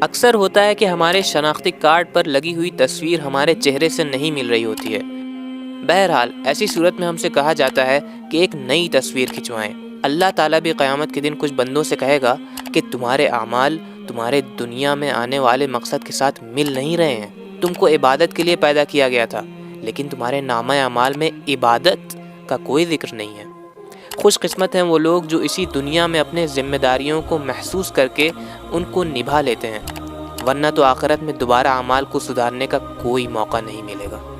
اکثر ہوتا ہے کہ ہمارے شناختی کارڈ پر لگی ہوئی تصویر ہمارے چہرے سے نہیں مل رہی ہوتی ہے۔ بہرحال ایسی صورت میں ہم سے کہا جاتا ہے کہ ایک نئی تصویر کھنچوائیں۔ اللہ تعالیٰ بھی قیامت کے دن کچھ بندوں سے کہے گا کہ تمہارے اعمال تمہارے دنیا میں آنے والے مقصد کے ساتھ مل نہیں رہے ہیں۔ تم کو عبادت کے لیے پیدا کیا گیا تھا، لیکن تمہارے نامہ اعمال میں عبادت کا کوئی ذکر نہیں ہے۔ خوش قسمت ہیں وہ لوگ جو اسی دنیا میں اپنے ذمہ داریوں کو محسوس کر کے ان کو نبھا لیتے ہیں، ورنہ تو آخرت میں دوبارہ اعمال کو سدھارنے کا کوئی موقع نہیں ملے گا۔